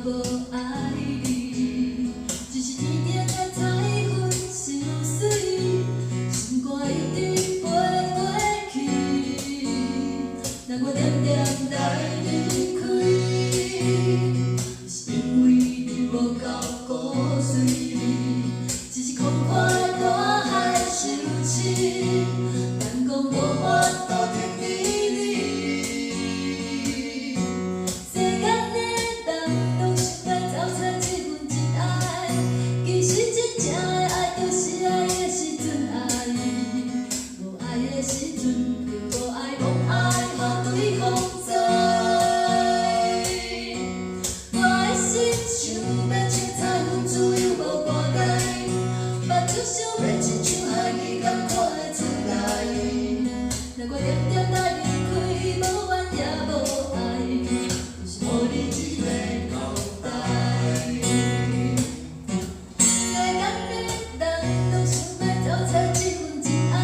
无爱你，只是天顶的彩云伤水，心肝一直飞过去。若我恬恬来离开，是因为你无够古錐，只是旷闊的大海傷深，眼光無法度停佇你。世間的人攏想欲走揣一份真愛，其實真正的愛就是愛的時陣愛，無愛的時陣就無愛攏愛予對方知。我的心想欲像彩雲自由無罣礙，目睭想欲親像海你敢看會出來。若我恬恬來離開，無怨也無愛，就是予你一個交代。世間的人攏想欲走揣一份真愛，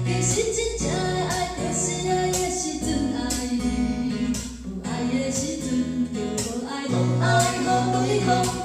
其實真正的愛就是愛的時陣愛，無愛的時陣就無愛攏愛予對方。